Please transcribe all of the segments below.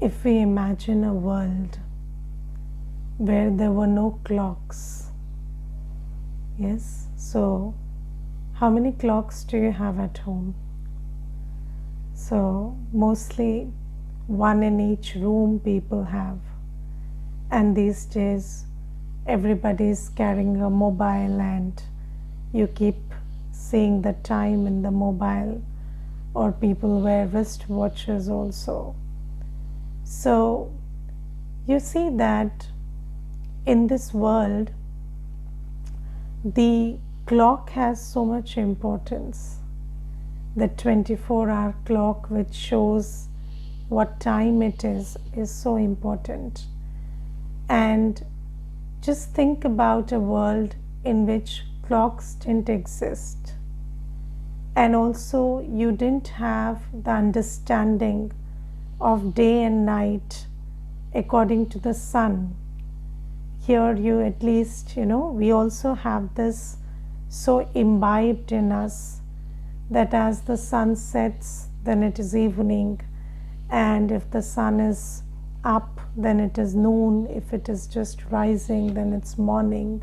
if we imagine a world where there were no clocks, yes, so how many clocks do you have at home? So mostly one in each room people have, and these days everybody is carrying a mobile and you keep seeing the time in the mobile, or people wear wristwatches also. So you see that in this world the clock has so much importance. The 24-hour clock, which shows what time it is so important. And just think about a world in which clocks didn't exist, and also you didn't have the understanding of day and night according to the sun. Here you at least, we also have this so imbibed in us that as the sun sets, then it is evening, and if the sun is up, then it is noon. If it is just rising, then it's morning.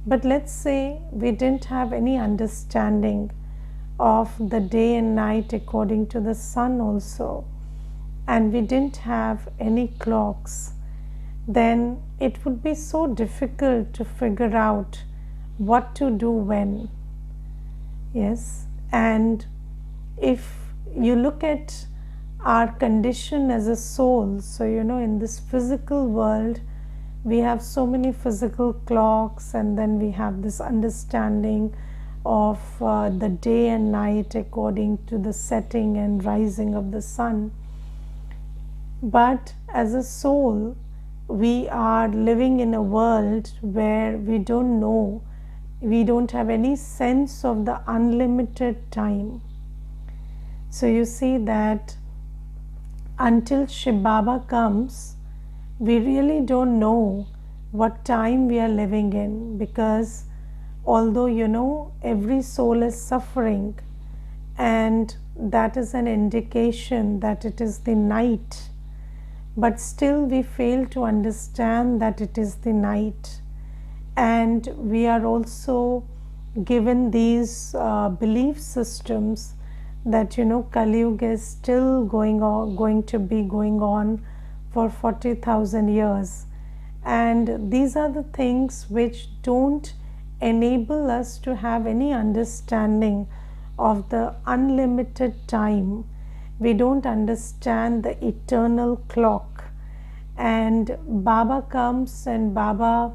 But let's say we didn't have any understanding of the day and night according to the sun also, and we didn't have any clocks, then it would be so difficult to figure out what to do when. Yes, and if you look at our condition as a soul, so in this physical world we have so many physical clocks, and then we have this understanding of the day and night according to the setting and rising of the sun. But as a soul, we are living in a world where we don't know, we don't have any sense of the unlimited time. So you see that until Shiv Baba comes, we really don't know what time we are living in, because although every soul is suffering, and that is an indication that it is the night, but still we fail to understand that it is the night. And we are also given these belief systems that Kali Yuga is still going to be going on for 40,000 years, and these are the things which don't enable us to have any understanding of the unlimited time. We don't understand the eternal clock, and Baba comes and Baba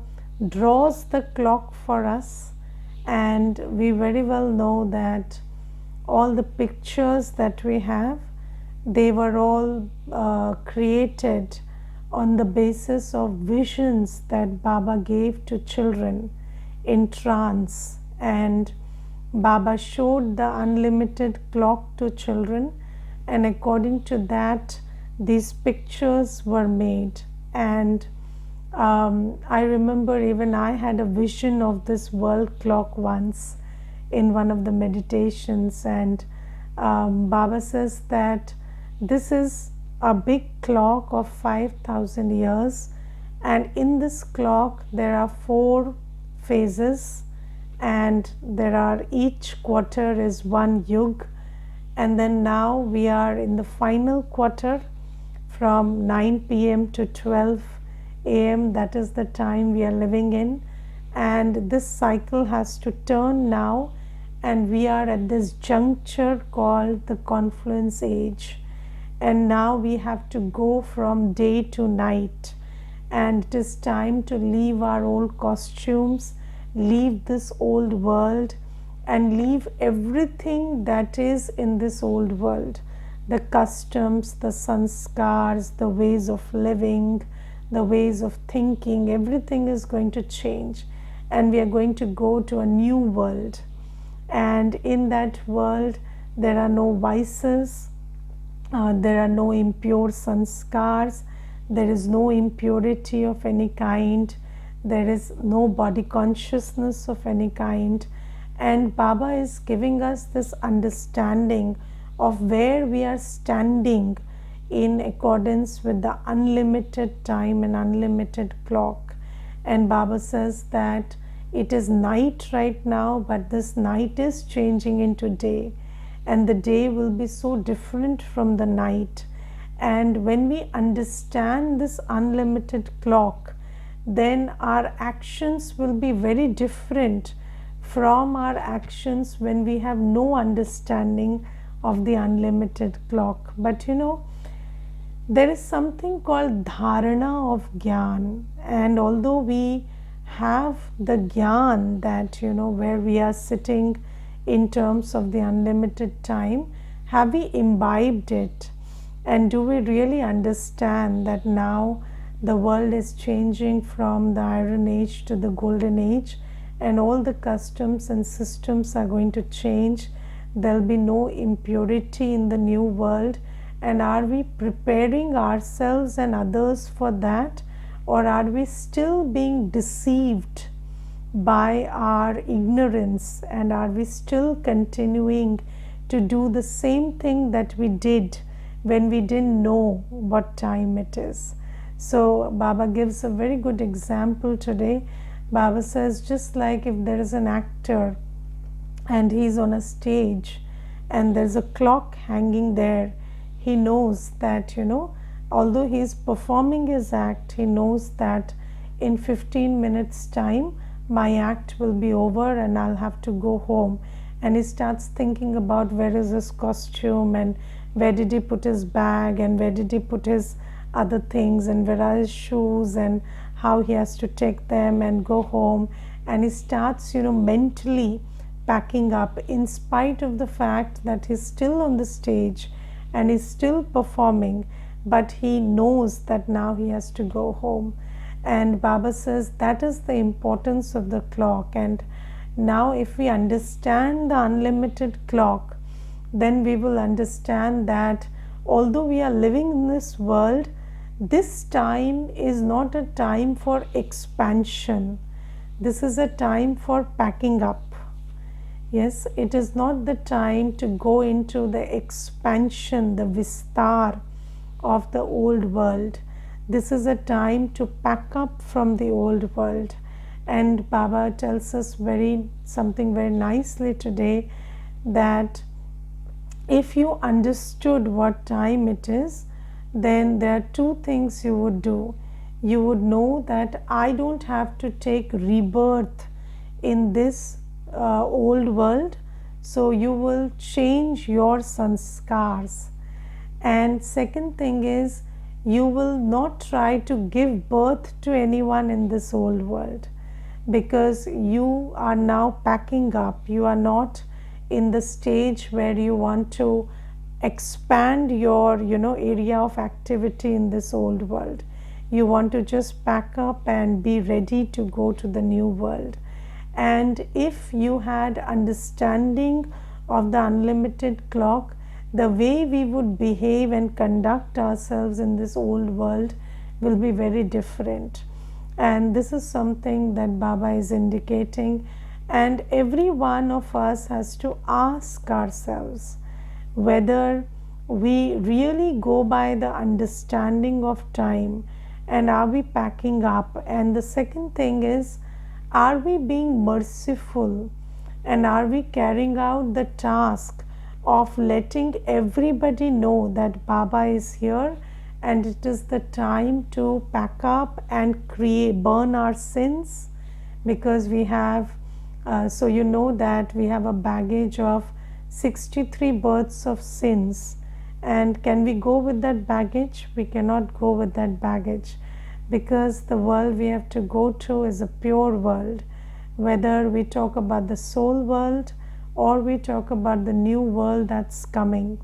draws the clock for us. And we very well know that all the pictures that we have, they were all created on the basis of visions that Baba gave to children in trance, and Baba showed the unlimited clock to children, and according to that these pictures were made. And I remember even I had a vision of this world clock once in one of the meditations, and Baba says that this is a big clock of 5,000 years, and in this clock there are 4 phases, and there are, each quarter is 1 yug, and then now we are in the final quarter from 9 p.m. to 12 a.m. That is the time we are living in, and this cycle has to turn now, and we are at this juncture called the confluence age. And now we have to go from day to night, and it is time to leave our old costumes, leave this old world, and leave everything that is in this old world, the customs, the sanskars, the ways of living, the ways of thinking. Everything is going to change, and we are going to go to a new world. And in that world there are no vices, there are no impure sanskars, there is no impurity of any kind, there is no body consciousness of any kind. And Baba is giving us this understanding of where we are standing in accordance with the unlimited time and unlimited clock. And Baba says that it is night right now, but this night is changing into day, and the day will be so different from the night. And when we understand this unlimited clock, then our actions will be very different from our actions when we have no understanding of the unlimited clock. But there is something called dharana of gyan, and although we have the gyan that where we are sitting in terms of the unlimited time, have we imbibed it, and do we really understand that now the world is changing from the iron age to the golden age, and all the customs and systems are going to change? There'll be no impurity in the new world. And are we preparing ourselves and others for that, or are we still being deceived by our ignorance, and are we still continuing to do the same thing that we did when we didn't know what time it is? So Baba gives a very good example today. Baba says, just like if there is an actor and he's on a stage and there's a clock hanging there, he knows that although he is performing his act, he knows that in 15 minutes time my act will be over and I'll have to go home. And he starts thinking about where is his costume, and where did he put his bag, and where did he put his other things, and where are his shoes, and how he has to take them and go home. And he starts mentally packing up, in spite of the fact that he's still on the stage and he's still performing, but he knows that now he has to go home. And Baba says that is the importance of the clock. And now if we understand the unlimited clock, then we will understand that although we are living in this world, this time is not a time for expansion. This is a time for packing up. Yes, it is not the time to go into the expansion, the vistar of the old world. This is a time to pack up from the old world. And Baba tells us something very nicely today, that if you understood what time it is, then there are two things you would do. You would know that I don't have to take rebirth in this old world, so you will change your sanskars. And second thing is, you will not try to give birth to anyone in this old world, because you are now packing up. You are not in the stage where you want to expand your area of activity in this old world. You want to just pack up and be ready to go to the new world. And if you had understanding of the unlimited clock, the way we would behave and conduct ourselves in this old world will be very different. And this is something that Baba is indicating, and every one of us has to ask ourselves whether we really go by the understanding of time, and are we packing up. And the second thing is, are we being merciful, and are we carrying out the task of letting everybody know that Baba is here and it is the time to pack up and burn our sins, because we have so that we have a baggage of 63 births of sins. And can we go with that baggage? We cannot go with that baggage, because the world we have to go to is a pure world. Whether we talk about the soul world or we talk about the new world that's coming,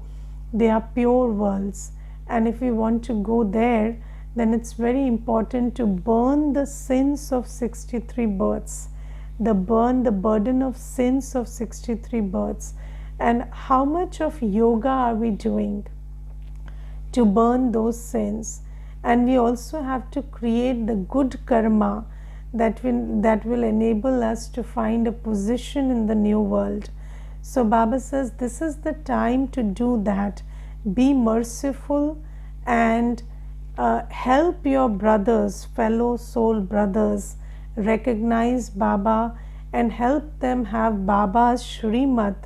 they are pure worlds. And if we want to go there, then it's very important to burn the sins of 63 births, burn the burden of sins of 63 births. And how much of yoga are we doing to burn those sins? And we also have to create the good karma that will enable us to find a position in the new world. So Baba says this is the time to do that. Be merciful and help your brothers, fellow soul brothers, recognize Baba and help them have Baba's Shrimat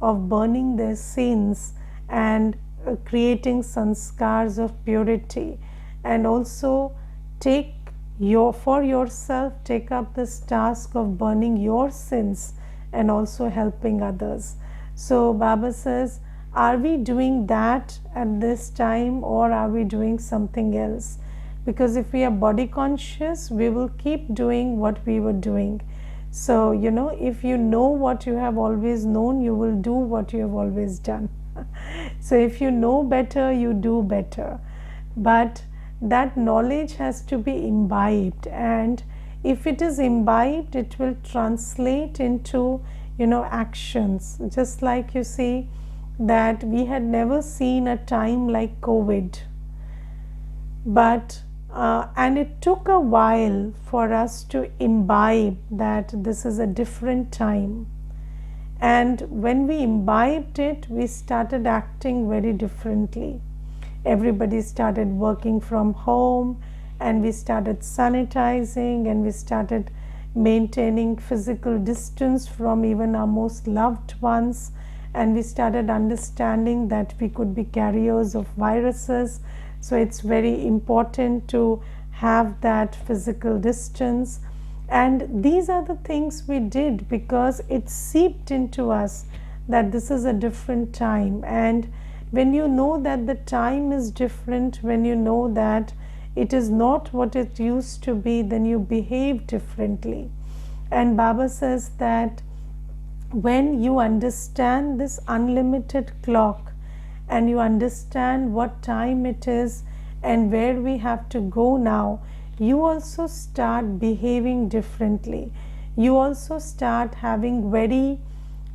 of burning their sins and creating sanskars of purity. And also take for yourself, take up this task of burning your sins and also helping others. So Baba says, are we doing that at this time, or are we doing something else? Because if we are body conscious, we will keep doing what we were doing. So, if you know what you have always known, you will do what you have always done. So if you know better, you do better. But that knowledge has to be imbibed, and if it is imbibed, it will translate into actions. Just like you see that we had never seen a time like COVID, but and it took a while for us to imbibe that this is a different time. And when we imbibed it, we started acting very differently. Everybody started working from home, and we started sanitizing, and we started maintaining physical distance from even our most loved ones, and we started understanding that we could be carriers of viruses. So it's very important to have that physical distance. And these are the things we did because it seeped into us that this is a different time. And when you know that the time is different, when you know that it is not what it used to be, then you behave differently. And Baba says that when you understand this unlimited clock and you understand what time it is and where we have to go now, you also start behaving differently. You also start having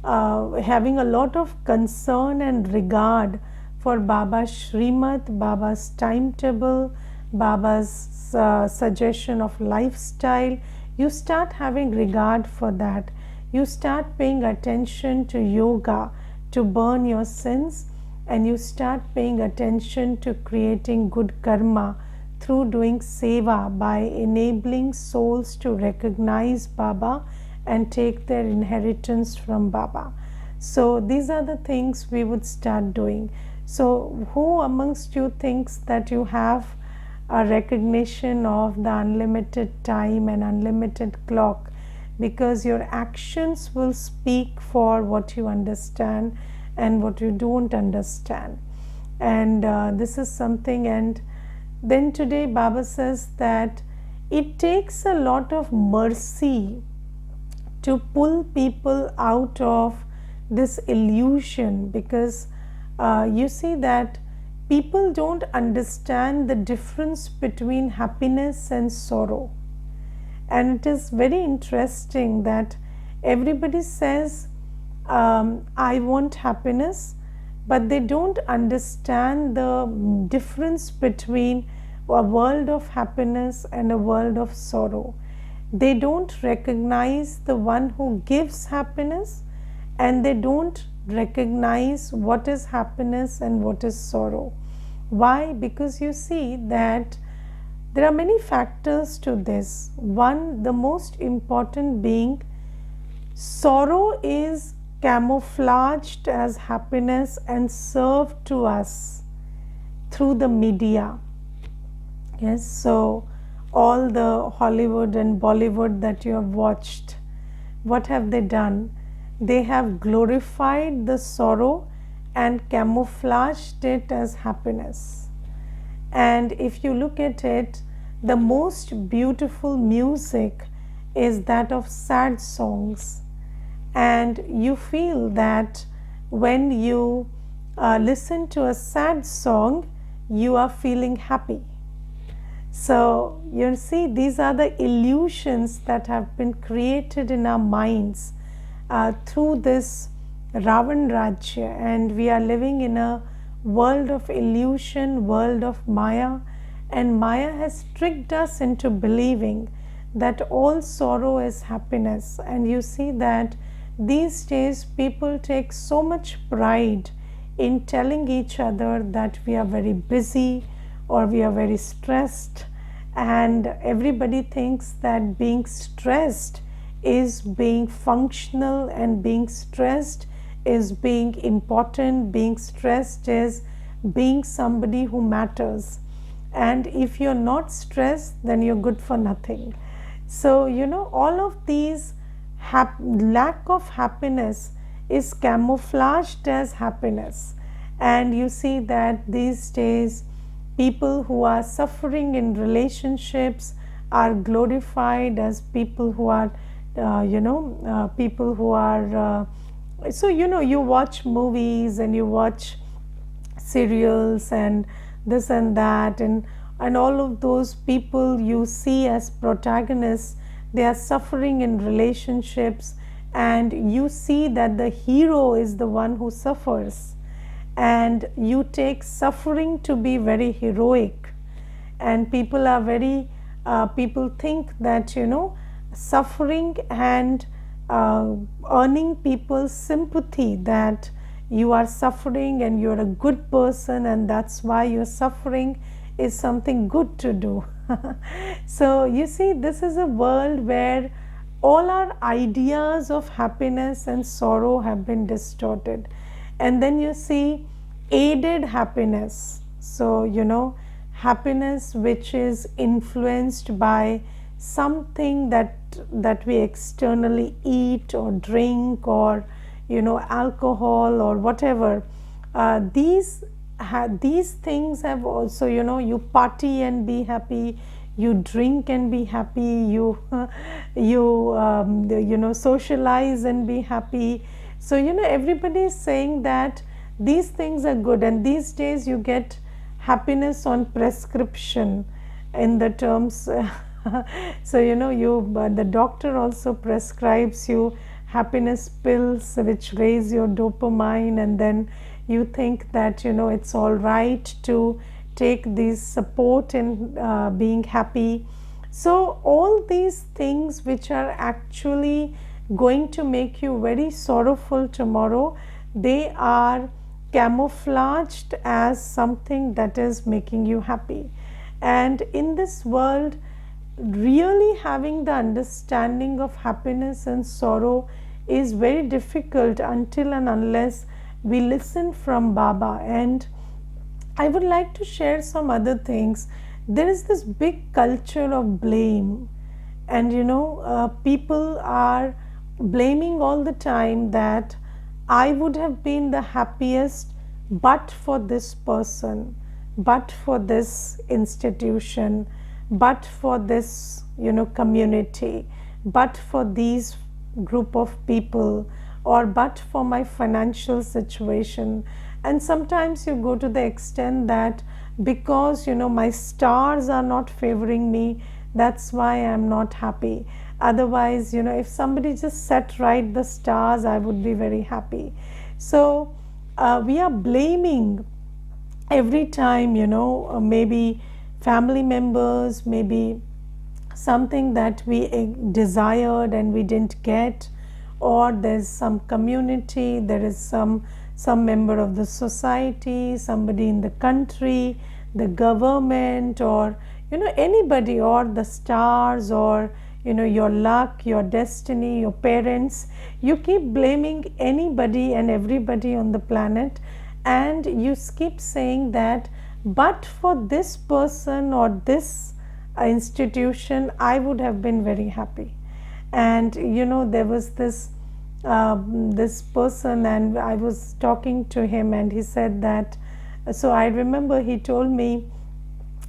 having a lot of concern and regard for Baba's Shrimat, Baba's timetable, Baba's suggestion of lifestyle. You start having regard for that. You start paying attention to yoga to burn your sins, and you start paying attention to creating good karma through doing seva by enabling souls to recognize Baba and take their inheritance from Baba. So these are the things we would start doing. So who amongst you thinks that you have a recognition of the unlimited time and unlimited clock? Because your actions will speak for what you understand and what you don't understand. And this is something. And then today Baba says that it takes a lot of mercy to pull people out of this illusion, because you see that people don't understand the difference between happiness and sorrow. And it is very interesting that everybody says, I want happiness, but they don't understand the difference between a world of happiness and a world of sorrow. They don't recognize the one who gives happiness, and they don't recognize what is happiness and what is sorrow. Why? Because you see that there are many factors to this. One, the most important being, sorrow is camouflaged as happiness and served to us through the media. Yes, so all the Hollywood and Bollywood that you have watched, what have they done? They have glorified the sorrow and camouflaged it as happiness. And if you look at it, the most beautiful music is that of sad songs. And you feel that when you listen to a sad song, you are feeling happy. So you see, these are the illusions that have been created in our minds through this Ravan Rajya, and we are living in a world of illusion, world of Maya, and Maya has tricked us into believing that all sorrow is happiness. And you see that these days people take so much pride in telling each other that we are very busy, or we are very stressed, and everybody thinks that being stressed is being functional, and being stressed is being important, being stressed is being somebody who matters. And if you're not stressed, then you're good for nothing. So, all of these lack of happiness is camouflaged as happiness. And you see that these days, people who are suffering in relationships are glorified as people who are, people who are. So, you watch movies and you watch serials and this and that, and all of those people you see as protagonists, they are suffering in relationships, and you see that the hero is the one who suffers, and you take suffering to be very heroic. And people are very people think that suffering and earning people's sympathy, that you are suffering and you're a good person and that's why you're suffering, is something good to do. So you see, this is a world where all our ideas of happiness and sorrow have been distorted. And then you see aided happiness. So happiness which is influenced by something that we externally eat or drink, or alcohol or whatever. These things have also, you party and be happy, you drink and be happy, you socialize and be happy. So everybody is saying that these things are good, and these days you get happiness on prescription in the terms. So the doctor also prescribes you happiness pills which raise your dopamine, and then you think that it's all right to take these support in being happy. So all these things which are actually going to make you very sorrowful tomorrow, they are camouflaged as something that is making you happy. And in this world, really having the understanding of happiness and sorrow is very difficult until and unless we listen from Baba. And I would like to share some other things. There is this big culture of blame, and people are blaming all the time that I would have been the happiest but for this person, but for this institution, but for this community, but for these group of people, or but for my financial situation. And sometimes you go to the extent that because my stars are not favoring me, that's why I'm not happy. Otherwise, if somebody just set right the stars, I would be very happy. So we are blaming every time, maybe family members, maybe something that we desired and we didn't get, or there's some community, there is some member of the society, somebody in the country, the government, or anybody, or the stars, or your luck, your destiny, your parents. You keep blaming anybody and everybody on the planet, and you keep saying that but for this person or this institution, I would have been very happy. And there was this person, and I was talking to him, and he said that, so I remember he told me,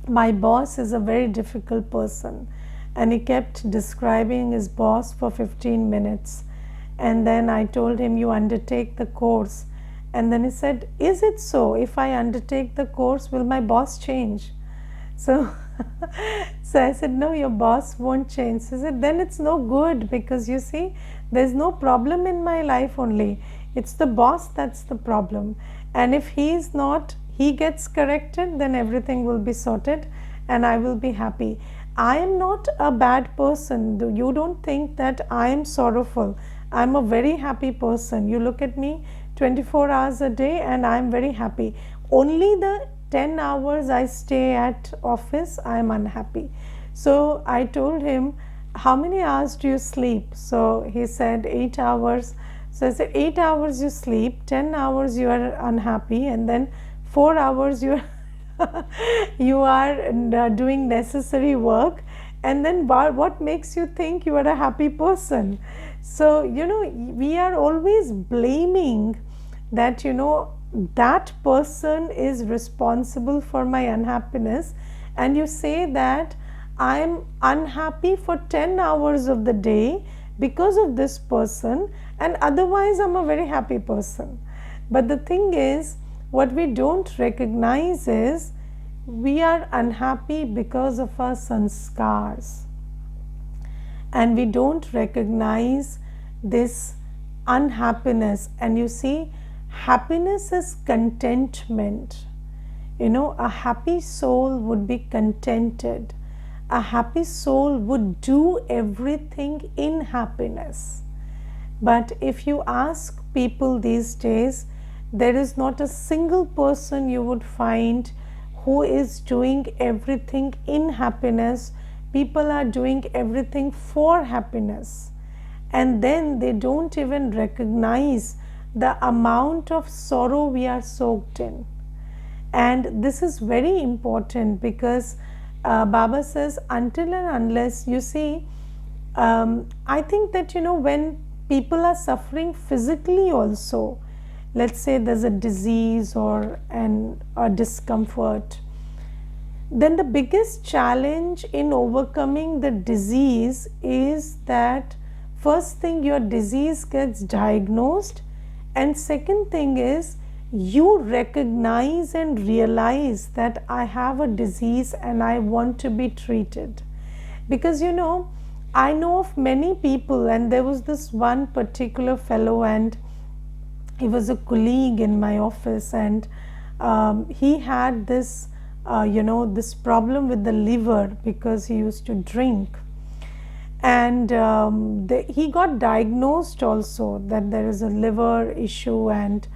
my boss is a very difficult person, and he kept describing his boss for 15 minutes. And then I told him, you undertake the course. And then he said, is it so? If I undertake the course, will my boss change? So I said, no, your boss won't change. He said, then it's no good, because you see, there's no problem in my life only. It's the boss that's the problem. And if he gets corrected, then everything will be sorted and I will be happy. I am not a bad person. You don't think that I am sorrowful. I'm a very happy person. You look at me 24 hours a day and I'm very happy. Only the 10 hours I stay at office, I am unhappy. So I told him, how many hours do you sleep? So he said 8 hours. So I said, 8 hours you sleep, 10 hours you are unhappy, and then 4 hours you you are doing necessary work, and then what makes you think you are a happy person? So we are always blaming that that person is responsible for my unhappiness, and you say that I'm unhappy for 10 hours of the day because of this person, and otherwise I'm a very happy person. But the thing is, what we don't recognize is we are unhappy because of our sanskars, and we don't recognize this unhappiness. And you see, happiness is contentment. A happy soul would be contented. A happy soul would do everything in happiness. But if you ask people these days, there is not a single person you would find who is doing everything in happiness. People are doing everything for happiness, and then they don't even recognize the amount of sorrow we are soaked in. And this is very important, because Baba says, until and unless, you see, I think that when people are suffering physically also, let's say there's a disease or a discomfort, then the biggest challenge in overcoming the disease is that first thing, your disease gets diagnosed, and second thing is you recognize and realize that I have a disease and I want to be treated. Because I know of many people, and there was this one particular fellow, and he was a colleague in my office, and he had this this problem with the liver because he used to drink. And he got diagnosed also that there is a liver issue, and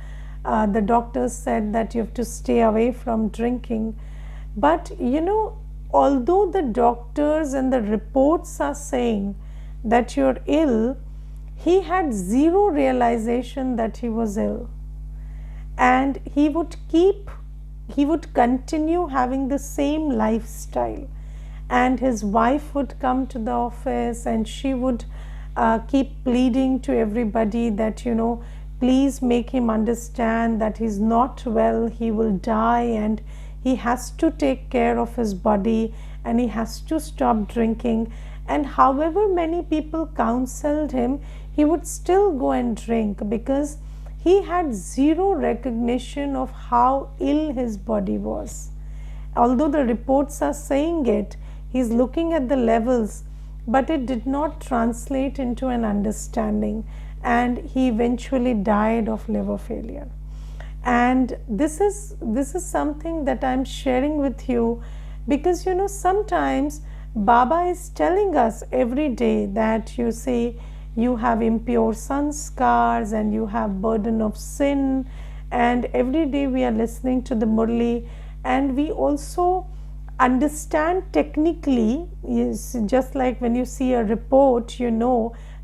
the doctors said that you have to stay away from drinking. But although the doctors and the reports are saying that you're ill, he had zero realization that he was ill, and he would continue having the same lifestyle. And his wife would come to the office, and she would keep pleading to everybody that please make him understand that he's not well, he will die, and he has to take care of his body, and he has to stop drinking. And however many people counseled him, he would still go and drink, because he had zero recognition of how ill his body was. Although the reports are saying it, he's looking at the levels, but it did not translate into an understanding, and he eventually died of liver failure. And this is something that I'm sharing with you, because sometimes Baba is telling us every day that you say you have impure sanskars and you have burden of sin, and every day we are listening to the Murli, and we also understand technically, is just like when you see a report,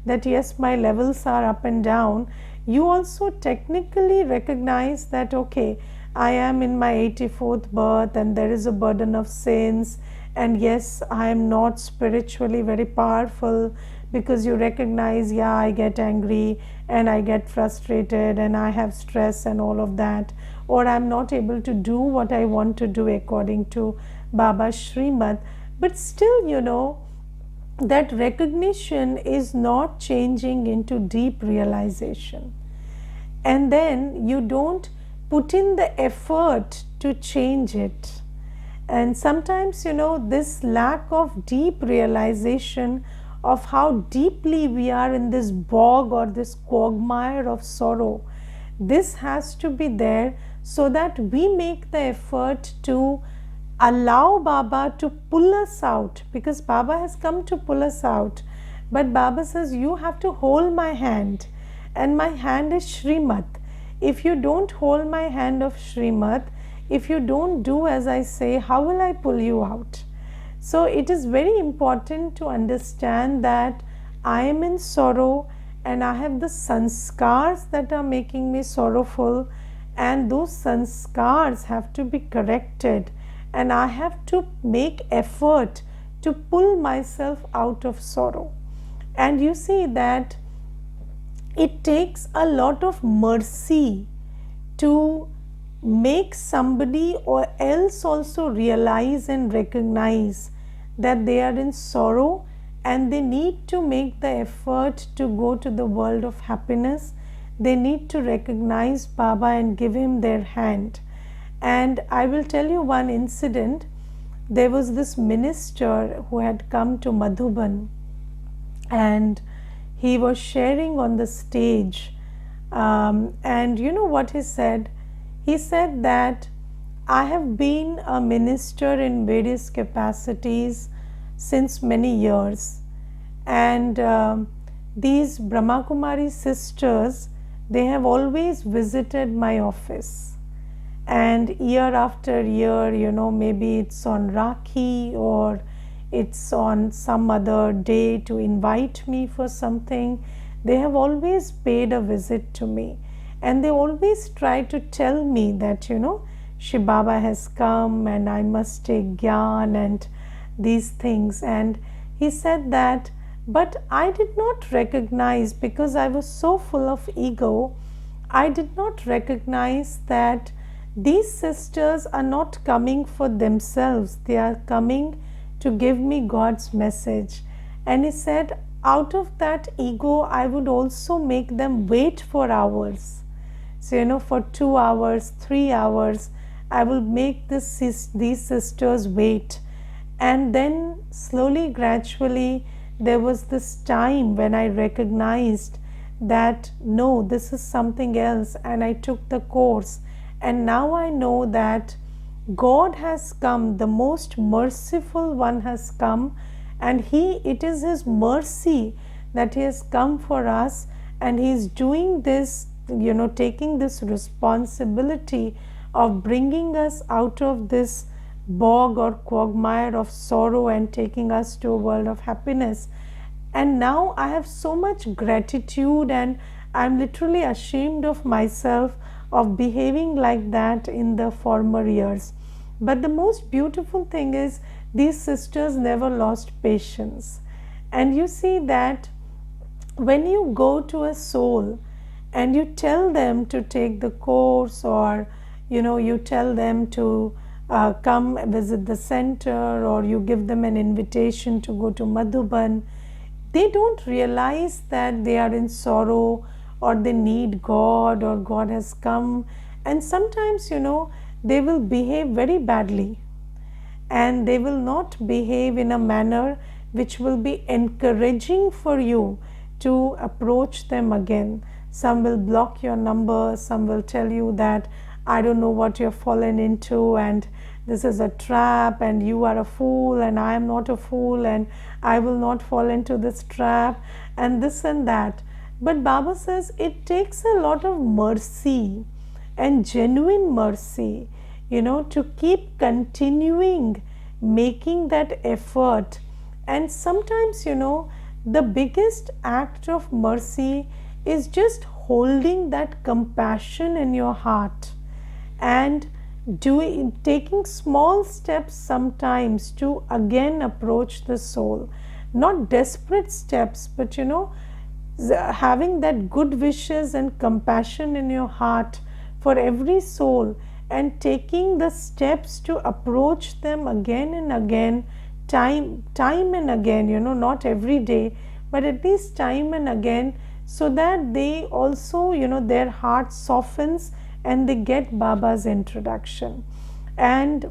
that yes, my levels are up and down. You also technically recognize that okay, I am in my 84th birth and there is a burden of sins, and yes, I am not spiritually very powerful, because you recognize, yeah, I get angry and I get frustrated and I have stress and all of that, or I'm not able to do what I want to do according to Baba's Srimad. But still, that recognition is not changing into deep realization. And then you don't put in the effort to change it. And sometimes, this lack of deep realization of how deeply we are in this bog or this quagmire of sorrow, this has to be there, so that we make the effort to allow Baba to pull us out, because Baba has come to pull us out. But Baba says, you have to hold my hand, and my hand is Srimad. If you don't hold my hand of Srimad, if you don't do as I say, how will I pull you out? So it is very important to understand that I am in sorrow and I have the sanskars that are making me sorrowful, and those sanskars have to be corrected, and I have to make effort to pull myself out of sorrow. And you see that it takes a lot of mercy to make somebody or else also realize and recognize that they are in sorrow and they need to make the effort to go to the world of happiness. They need to recognize Baba and give him their hand. And I will tell you one incident. There was this minister who had come to Madhuban, and he was sharing on the stage, and you know what he said? He said that I have been a minister in various capacities since many years, and these Brahma Kumari sisters, they have always visited my office, and year after year, you know, maybe it's on Rakhi or it's on some other day to invite me for something, they have always paid a visit to me, and they always try to tell me that, you know, Shri Baba has come and I must take Gyan and these things. And he said that, but I did not recognize, because I was so full of ego, I did not recognize that these sisters are not coming for themselves, they are coming to give me God's message. And he said, out of that ego, I would also make them wait for hours. So, you know, for 2 hours, 3 hours, I will make these sisters wait. And then slowly, gradually, there was this time when I recognized that no, this is something else, and I took the course. And now I know that God has come, the most merciful one has come, and it is his mercy that he has come for us, and he is doing this, you know, taking this responsibility of bringing us out of this bog or quagmire of sorrow and taking us to a world of happiness. And now I have so much gratitude, and I'm literally ashamed of myself of behaving like that in the former years. But the most beautiful thing is these sisters never lost patience. And you see that when you go to a soul and you tell them to take the course, or you know, you tell them to come visit the center, or you give them an invitation to go to Madhuban, they don't realize that they are in sorrow, or they need God, or God has come. And sometimes, you know, they will behave very badly, and they will not behave in a manner which will be encouraging for you to approach them again. Some will block your number, some will tell you that I don't know what you've fallen into, and this is a trap, and you are a fool, and I am not a fool, and I will not fall into this trap, and this and that. But Baba says it takes a lot of mercy and genuine mercy, you know, to keep continuing making that effort. And sometimes, you know, the biggest act of mercy is just holding that compassion in your heart and taking small steps sometimes to again approach the soul. Not desperate steps, but you know, having that good wishes and compassion in your heart for every soul, and taking the steps to approach them again and again, time and again, you know, not every day, but at least time and again, so that they also, you know, their heart softens and they get Baba's introduction. And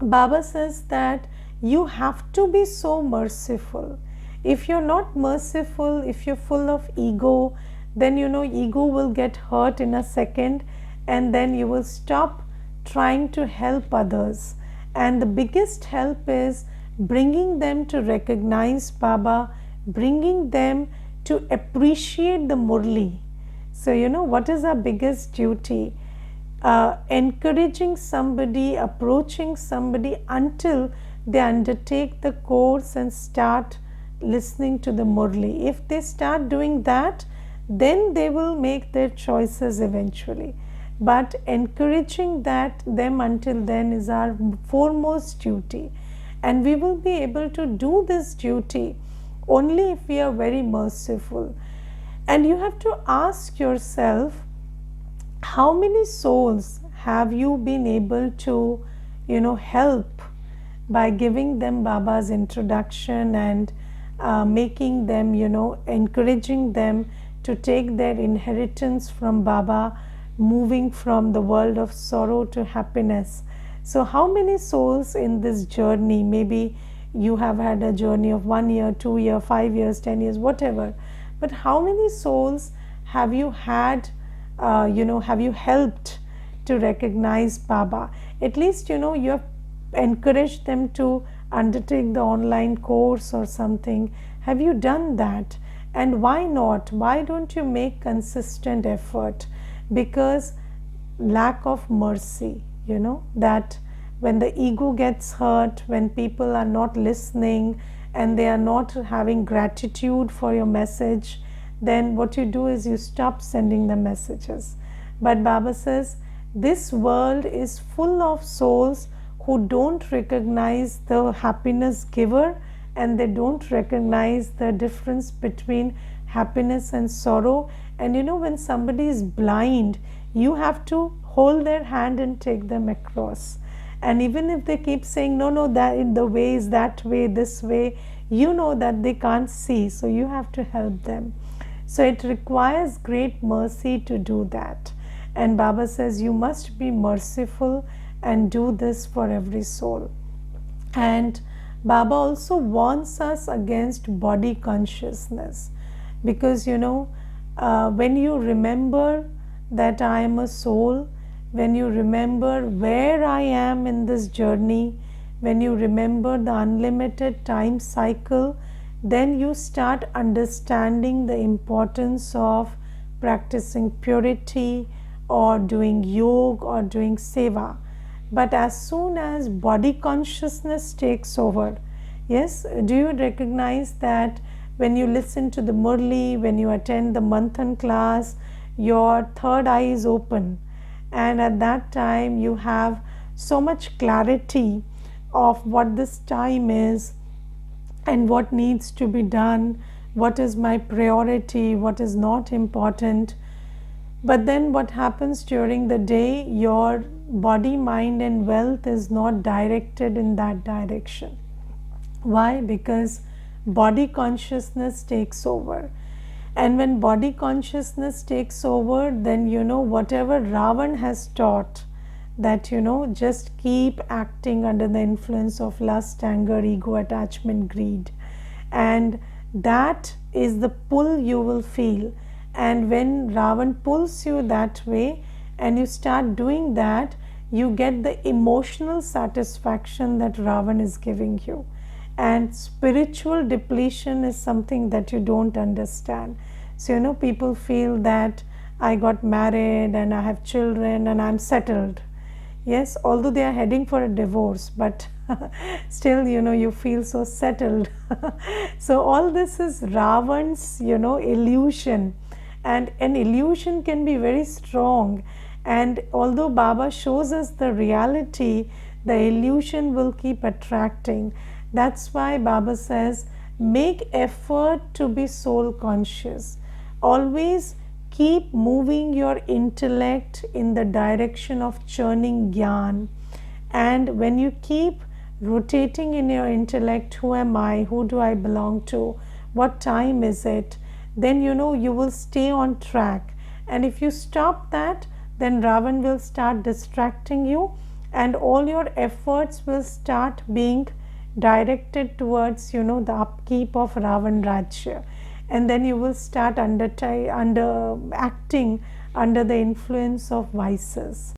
Baba says that you have to be so merciful. If you're not merciful, if you're full of ego, then you know, ego will get hurt in a second, and then you will stop trying to help others. And the biggest help is bringing them to recognize Baba, bringing them to appreciate the Murli. So, you know, what is our biggest duty? encouraging somebody, approaching somebody until they undertake the course and start listening to the Murli. If they start doing that, then they will make their choices eventually. But encouraging them until then is our foremost duty. And we will be able to do this duty only if we are very merciful. And you have to ask yourself, how many souls have you been able to, help by giving them Baba's introduction and making them, encouraging them to take their inheritance from Baba, moving from the world of sorrow to happiness. So how many souls in this journey, maybe you have had a journey of 1 year, 2 year, 5 years, 10 years, whatever, but how many souls have you had, have you helped to recognize Baba? At least, you have encouraged them to undertake the online course or something. Have you done that? And why not? Why don't you make consistent effort? Because lack of mercy, that when the ego gets hurt, when people are not listening and they are not having gratitude for your message, then what you do is you stop sending the messages. But Baba says, this world is full of souls who don't recognize the happiness giver, and they don't recognize the difference between happiness and sorrow. And when somebody is blind, you have to hold their hand and take them across. And even if they keep saying, no, that the way is that way, this way, that they can't see, so you have to help them. So it requires great mercy to do that. And Baba says, you must be merciful and do this for every soul. And Baba also warns us against body consciousness, because when you remember that I am a soul, when you remember where I am in this journey, when you remember the unlimited time cycle, then you start understanding the importance of practicing purity or doing yoga or doing seva. But as soon as body consciousness takes over, yes, do you recognize that when you listen to the Murli, when you attend the Manthan class, your third eye is open, and at that time you have so much clarity of what this time is and what needs to be done, what is my priority, what is not important. But then what happens during the day, your body, mind and wealth is not directed in that direction. Why? Because body consciousness takes over. And when body consciousness takes over, then whatever Ravan has taught, that just keep acting under the influence of lust, anger, ego, attachment, greed, and that is the pull you will feel. And when Ravan pulls you that way and you start doing that, you get the emotional satisfaction that Ravan is giving you. And spiritual depletion is something that you don't understand. So people feel that I got married and I have children and I'm settled. Yes, although they are heading for a divorce, but still you feel so settled. So all this is Ravan's illusion, and an illusion can be very strong. And although Baba shows us the reality, the illusion will keep attracting. That's why Baba says, make effort to be soul conscious. Always keep moving your intellect in the direction of churning Gyan. And when you keep rotating in your intellect, who am I, who do I belong to, what time is it, then you will stay on track. And if you stop that, then Ravan will start distracting you, and all your efforts will start being directed towards the upkeep of Ravan Rajya. And then you will start acting under the influence of vices.